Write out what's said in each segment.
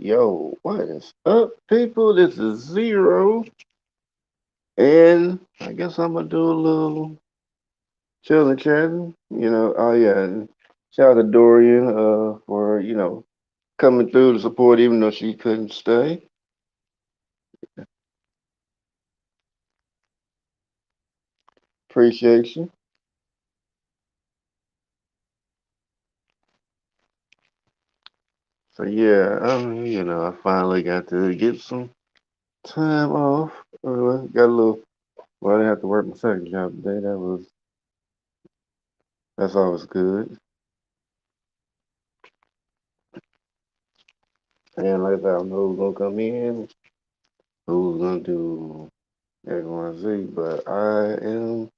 Yo, what is up, people? This is Zero, and I guess I'm gonna do a little chilling, chatting. Oh yeah, and shout out to Dorian for coming through to support, even though she couldn't stay. Appreciate you. So yeah, I finally got to get some time off. Got a little. Well, I didn't have to work my second job today. That's always good. And like I said, I don't know who's gonna come in, who's gonna do X, Y, and Z, but I am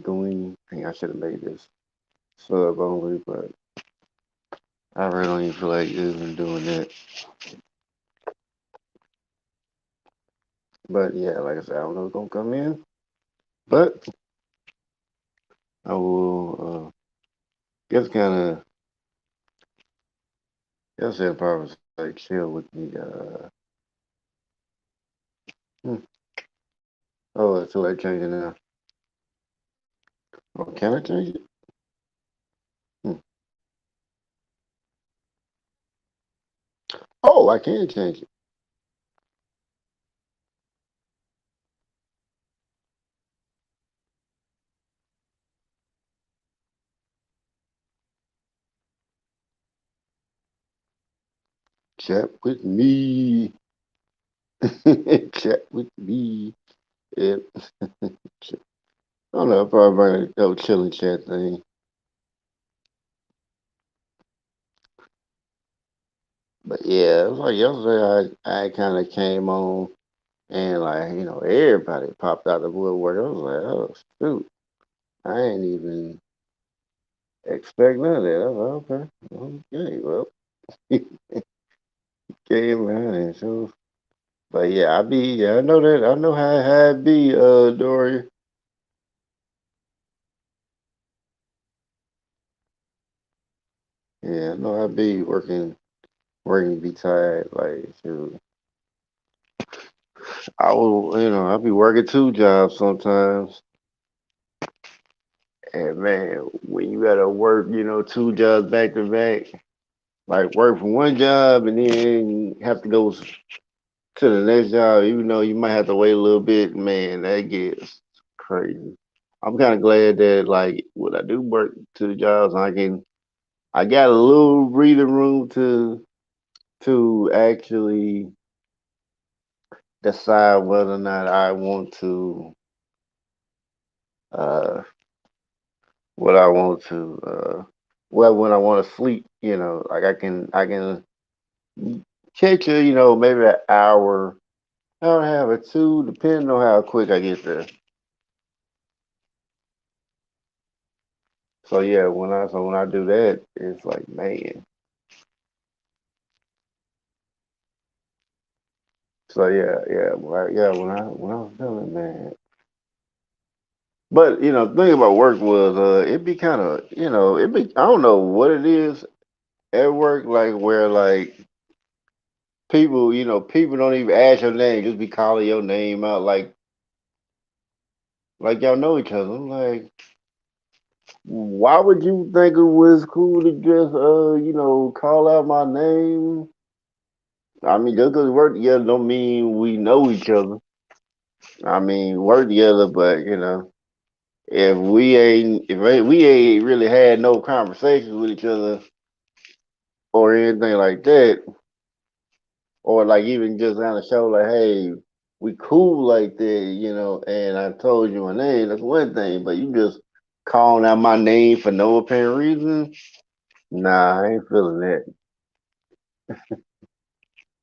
going. Dang, I should have made this sub only, but I really don't even feel like even doing that. But yeah, like I said, I don't know who's gonna come in, but I will just kind of, guess they'll probably like chill with me. Hmm. Oh, it's too late changing now. Oh, can I change it? Hmm. Oh, I can change it. Chat with me. Chat with me. Yep. I don't know, probably bring a chilling chat thing. But yeah, it was like yesterday I kind of came on and like, everybody popped out the woodwork. I was like, oh shoot, I ain't even expect none of that. I was like, okay, well, came around and so. But yeah, yeah, I know that, I know how it be, Dory. Yeah, I know how it be working, be tired. Like, shoot, I be working two jobs sometimes. And man, when you gotta work, two jobs back to back, like work for one job and then have to go to the next job, even though you might have to wait a little bit, man, that gets crazy. I'm kind of glad that like when I do work two jobs, I got a little breathing room to actually decide whether or not I want to uh what I want to well when I want to sleep, like I can catch a, maybe an hour, hour and a half or two, depending on how quick I get there. So yeah, when I do that, it's like man. So yeah, when I was done, man. But the thing about work was it be kind of it be I don't know what it is at work like where like people don't even ask your name, just be calling your name out like y'all know each other. I'm like, why would you think it was cool to just call out my name? I mean, just because we work together don't mean we know each other. I mean, work together, but if we ain't really had no conversations with each other or anything like that, or like even just kind of show like, hey, we cool like that, and I told you my name, that's one thing, but you just calling out my name for no apparent reason, nah, I ain't feeling that.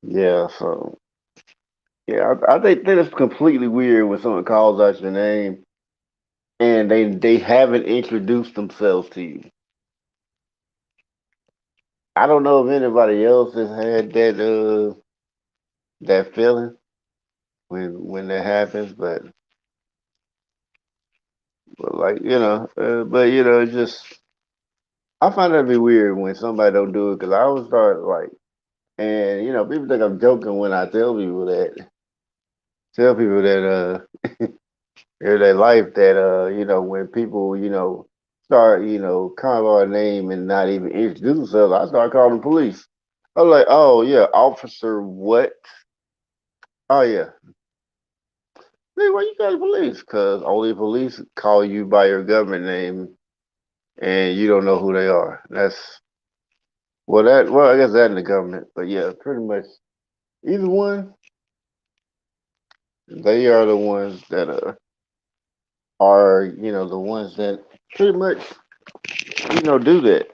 Yeah, so yeah, I think that is completely weird when someone calls out your name and they haven't introduced themselves to you. I don't know if anybody else has had that feeling when that happens, but like but it's just I find that to be weird when somebody don't do it because I always start like, and people think I'm joking when I tell people that everyday life that when people start calling our name and not even introduce themselves, I start calling the police. I'm like, oh yeah, officer, what? Oh yeah, hey, why you call the police? Because only police call you by your government name, and you don't know who they are. That's well, I guess that in the government, but yeah, pretty much either one, they are the ones that are the ones that pretty much do that.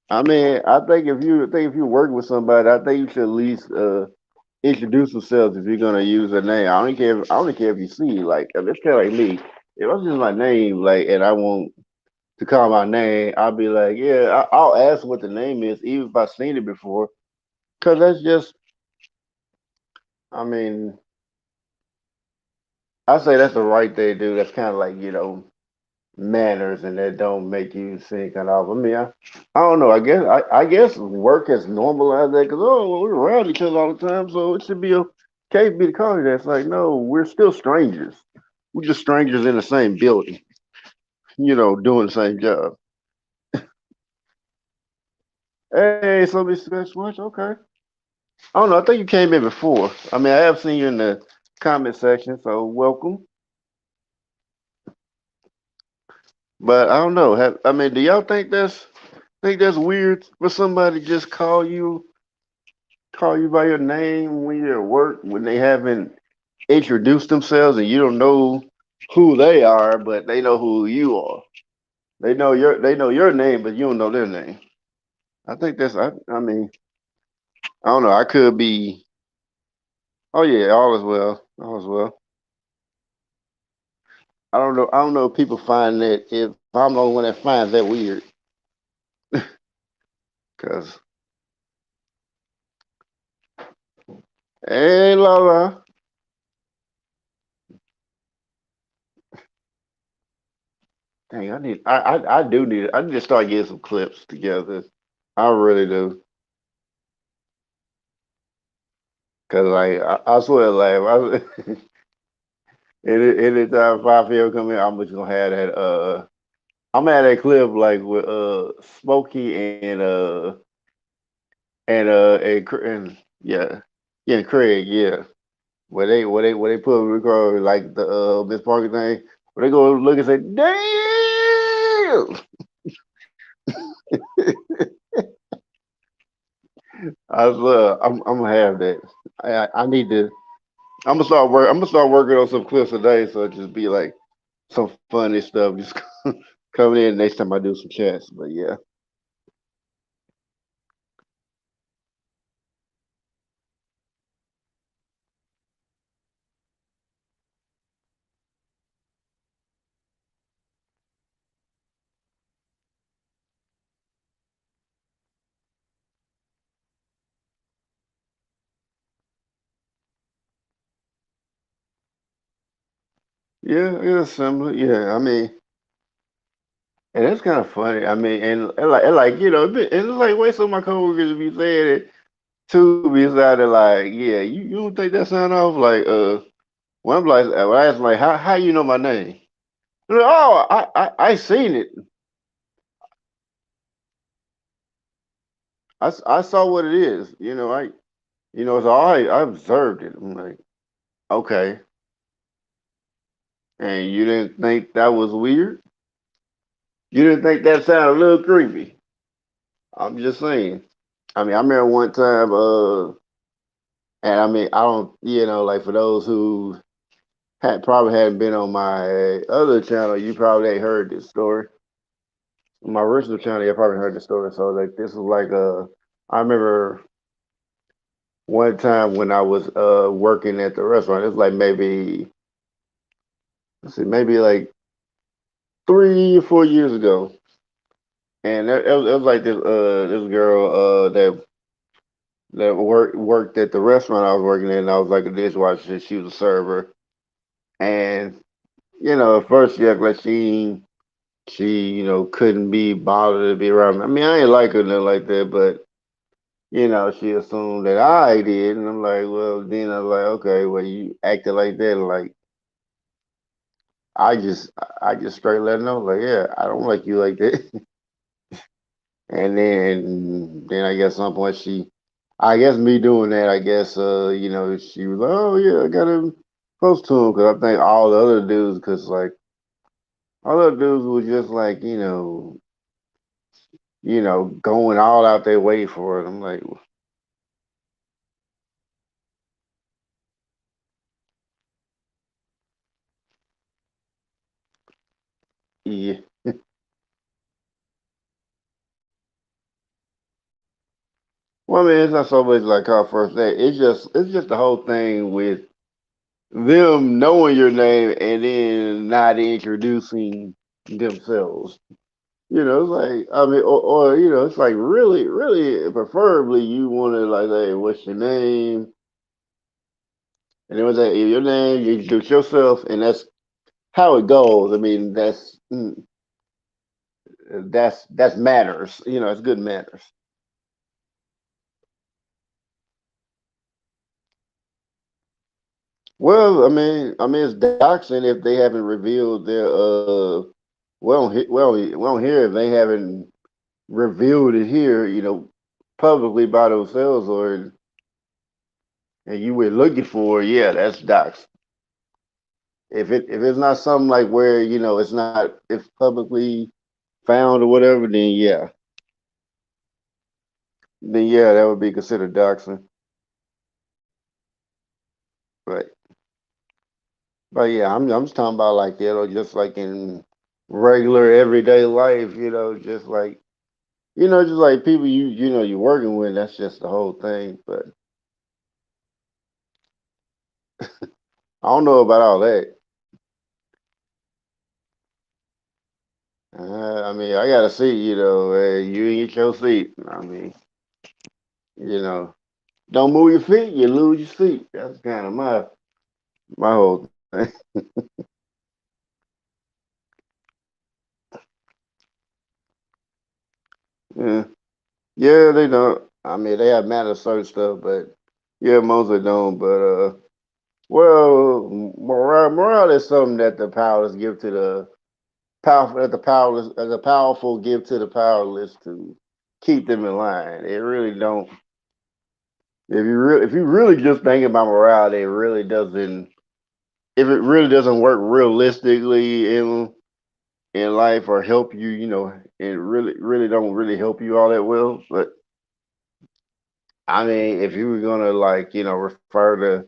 I mean, I think if you work with somebody, I think you should at least introduce themselves if you're gonna use a name. I don't care if you see like it's kind of like me. If I'm just my name like and I want to call my name, I'll be like, yeah, I'll ask what the name is, even if I've seen it before, because that's just, I mean, I say that's the right thing to do. That's kind of like manners, and that don't make you seem kind of off. I mean, I don't know. I guess work has normalized that because well, we're around each other all the time, so it should be okay to be the color. That's like, no, we're still strangers. We're just strangers in the same building, doing the same job. Hey, somebody scratch much? Okay. I don't know. I think you came in before. I mean, I have seen you in the comment section, so welcome. But I don't know. I mean, do y'all think that's weird for somebody to just call you by your name when you're at work when they haven't introduced themselves and you don't know who they are, but they know who you are. They know your name, but you don't know their name. I think I mean, I don't know. I could be. Oh yeah, all is well. All is well. I don't know. I don't know if people find that if I'm the only one that finds that weird. Cause hey Laura, dang, I need to start getting some clips together. I really do. Cause like I swear, like anytime 5 p.m. come in, I'm just gonna have that. I'm at that clip like with Smokey and yeah, yeah, and Craig, yeah. Where they put record like the Miss Parker thing, where they go look and say, "Damn!" I'm gonna have that. I need to. I'm gonna start working on some clips today, so it just be like some funny stuff just coming in next time I do some chats. But yeah, yeah, it's similar. Yeah, I mean, and it's kind of funny. I mean, and like and it's like way some of my coworkers be saying it too. Be sounding like, yeah, you don't think that sound off like when I'm like when I ask like how you know my name? They're like, oh, I seen it. I saw what it is. So I observed it. I'm like, okay, and you didn't think that was weird? You didn't think that sounded a little creepy? I'm just saying. I mean, I remember one time, and I mean, I don't, like for those who probably hadn't been on my other channel, you probably ain't heard this story. My original channel, you probably heard the story. So like, this was like I remember one time when I was working at the restaurant. It was like maybe let's see, maybe like 3 or 4 years ago, and it was like this girl that worked at the restaurant I was working in. And I was like a dishwasher. She was a server, and at first she acted like she she, couldn't be bothered to be around me. I mean, I ain't like her nothing like that, but she assumed that I did, and I'm like, well, then I was like, okay, well, you acted like that, like I just straight let her know, like, yeah, I don't like you like that. And then I guess some point I guess me doing that, I guess, she was like, oh yeah, I got him close to him, because I think all the other dudes, because like all the other dudes was just like, going all out their way for it. I'm like, yeah. Well, I mean, it's not so much like our first date. It's just the whole thing with them knowing your name and then not introducing themselves. It's like, I mean, or it's like really, really, preferably you want to like, hey, what's your name? And then was that your name? You introduce yourself, and that's how it goes. I mean, that's manners. It's good manners. Well, I mean, it's doxing if they haven't revealed their we don't hear if they haven't revealed it here, publicly by themselves, or and you were looking for, yeah, that's dox. If it's not something like where it's publicly found or whatever, then yeah, that would be considered doxing. But but yeah, I'm just talking about like just like in regular everyday life, just like just like people you're working with. That's just the whole thing. But I don't know about all that. I mean, I got a seat. You get your seat. I mean, you know, don't move your feet, you lose your seat. That's kind of my whole thing. Yeah, yeah, they don't. I mean, they have matter certain stuff, but yeah, mostly don't. But well, morale is something that the powerless give to the powerful. That the powerful give to the powerless to keep them in line. It really don't. If you really just think about morality, it really doesn't. If it really doesn't work realistically in life or help you, it really don't really help you all that well. But I mean, if you were gonna like, refer to,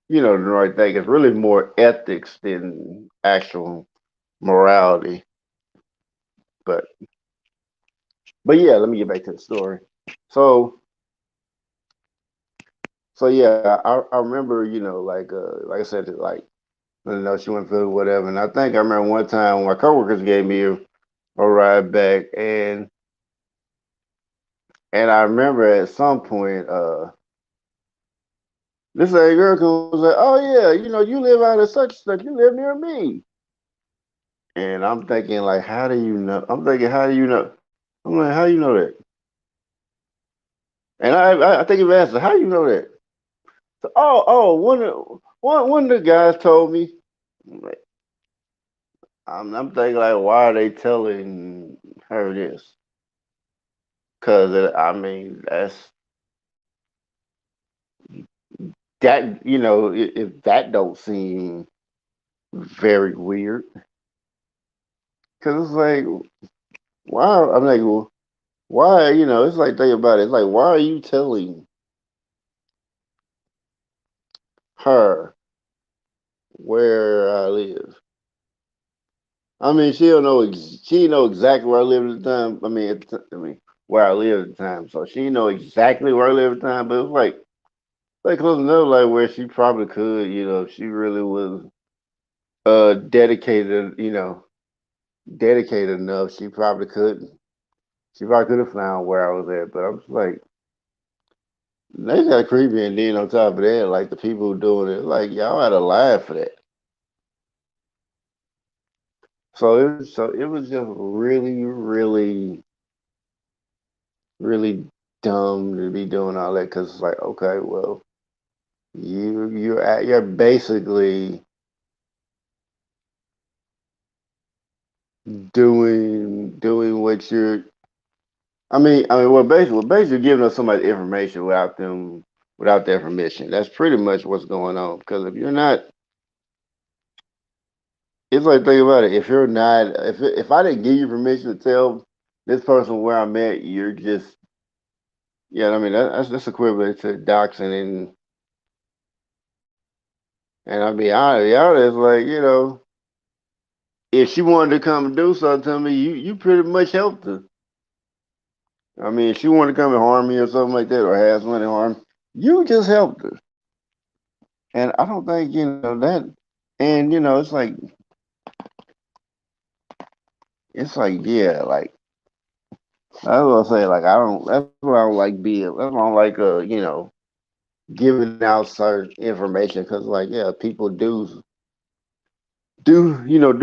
the right thing, it's really more ethics than actual morality. But but yeah, let me get back to the story. So yeah, I remember, like I said, like she went through whatever, and I think I remember one time my coworkers gave me a ride back, and I remember at some point, this lady girl comes like, oh yeah, you live out of such and such, you live near me. And I'm thinking like, how do you know? I'm thinking, how do you know? I'm like, how you know that? And I think you've asked her, how you know that? So, oh, one of the guys told me. I'm like, I'm thinking like, why are they telling her this? Because I mean, if that don't seem very weird, because it's like, wow, I'm like, well, why? It's like think about it. It's like, why are you telling her where I live? I mean, she know exactly where I live at the time. I mean, where I live at the time. So she know exactly where I live at the time. But it's like close enough, like where she probably could, if she really was dedicated, dedicated enough, she probably could. She probably could have found where I was at. But I'm just like, they got creepy, and then on top of that, like the people who doing it, like y'all had to lie for that. So it was just really, really, really dumb to be doing all that because it's like, okay, well, you're basically doing what you're. Well, basically giving us somebody information without their permission. That's pretty much what's going on. Because if you're not, it's like think about it. If you're not, if I didn't give you permission to tell this person where I'm at, you're just, yeah. I mean that's equivalent to doxing and I be honest, like if she wanted to come and do something to me, you pretty much helped her. I mean, if she wanted to come and harm me or something like that, or have somebody harm, you just helped her. And I don't think that. And it's like yeah, like I was gonna say, like I don't. That's why I don't like being. That's why I don't like giving out certain information because like yeah, people do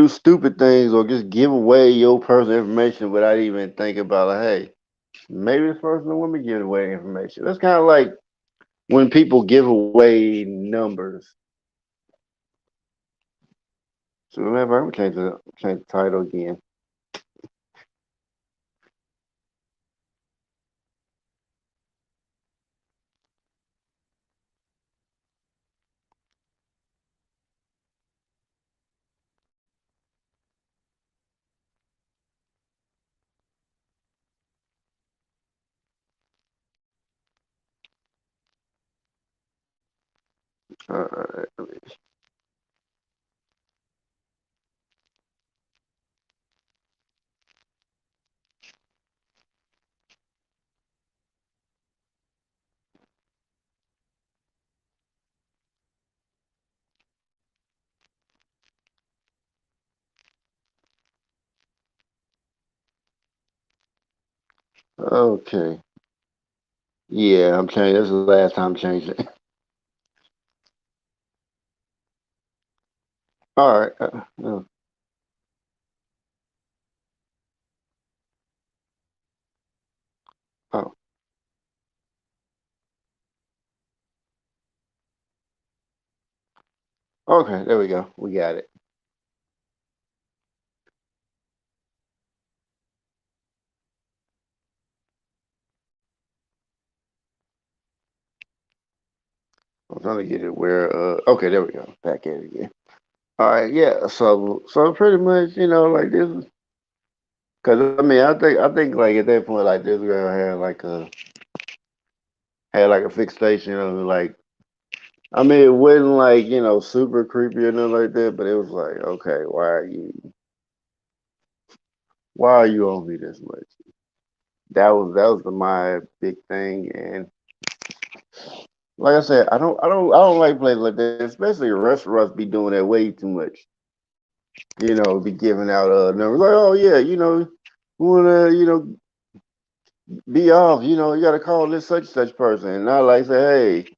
stupid things or just give away your personal information without even thinking about like hey, maybe this person don't want me giving away information. That's kind of like when people give away numbers. So remember, I'm gonna change the title again. Uh, okay. Yeah, I'm changing. This is the last time I'm changing it. All right. Oh, okay. There we go. We got it. I'm trying to get it where. Okay, there we go. Back at it again. All right. Yeah. So pretty much, like this, because I mean, I think like at that point, like this girl had like a fixation on like. I mean, it wasn't like super creepy or nothing like that, but it was like, okay, why are you on me this much? That was my big thing, and like I said, I don't like places like that, especially restaurants be doing that way too much. Be giving out numbers like, oh yeah, you wanna be off, you gotta call this such person, and not like say, hey,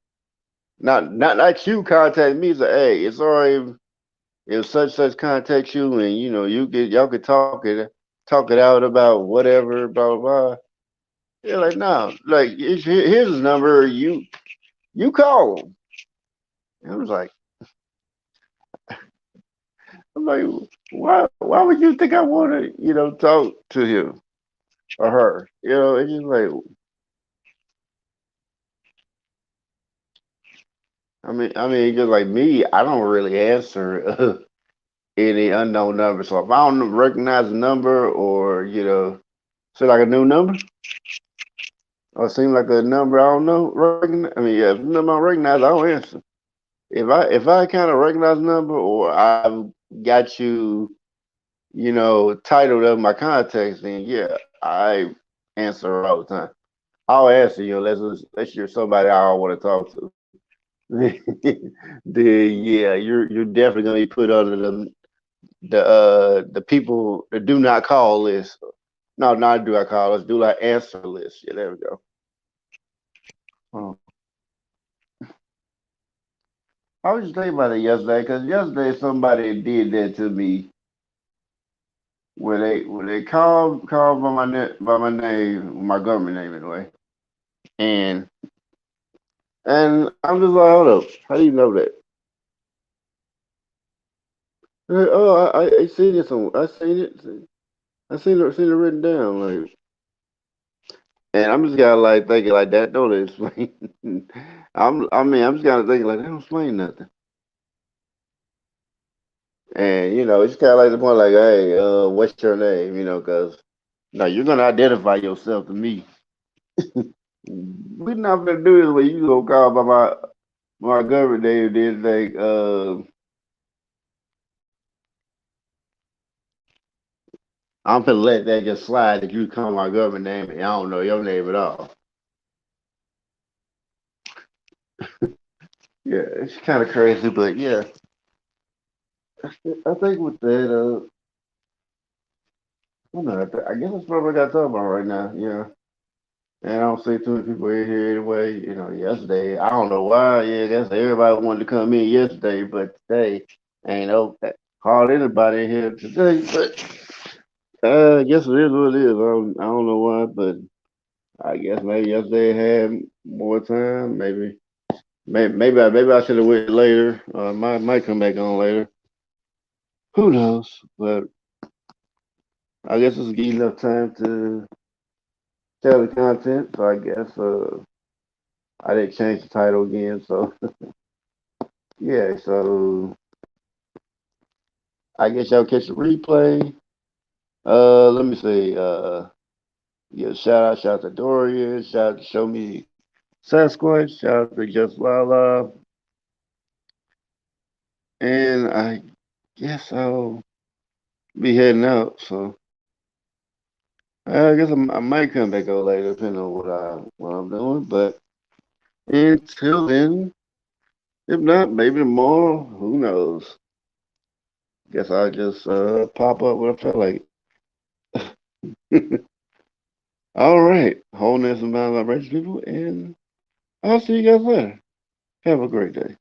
not you contact me, say, hey, it's alright if such contacts you, and y'all could talk it out about whatever, blah blah blah. Yeah, like no, like here's his number, you call him. And I was like. I'm like, why would you think I want to, talk to him or her? It's just like, I mean, just like me, I don't really answer any unknown number. So if I don't recognize a number or, say like a new number or seem like a number I don't know, I mean, yeah, if the number I don't recognize, I don't answer. If I kind of recognize a number or I've got you, titled up my contacts, then yeah, I answer all the time. I'll answer you unless you're somebody I don't want to talk to. Then yeah, you're definitely gonna be put under the people the do not call list. No, not do not call list, do not answer list. Yeah, there we go. Oh. I was just thinking about it yesterday because yesterday somebody did that to me. when they call by my name, my government name anyway, and I'm just like, hold up, how do you know that? Oh, I seen it somewhere. I seen it written down. Like, and I'm just gotta like thinking like that. Don't explain. I'm just kind of thinking like that don't explain nothing. And it's kind of like the point like, hey, what's your name? Because no, you're gonna identify yourself to me. We're not gonna do this when you gonna call by my government name. Then like, I'm gonna let that just slide that you call my government name and I don't know your name at all. Yeah, it's kind of crazy, but yeah, I think with that, I don't know. I guess that's what I got to talk about right now. Yeah, and I don't see too many people in here anyway. Yesterday, I don't know why. Yeah, I guess everybody wanted to come in yesterday, but today ain't no hardly anybody in here today. But I guess it is what it is. I don't know why, but I guess maybe yesterday had more time. Maybe I should have went later. Might come back on later. Who knows? But I guess it's give enough time to tell the content. So I guess I didn't change the title again. So yeah. So I guess y'all catch the replay. Let me see. Yeah, shout out to Dorian. Shout out to Show Me Sasquatch. Shout out to Just Lala. And I guess I'll be heading out. So I guess I might come back out later, depending on what I'm doing. But until then, if not, maybe tomorrow. Who knows? Guess I'll just pop up when I feel like. All right, wholeness and mind vibration, people, and I'll see you guys later. Have a great day.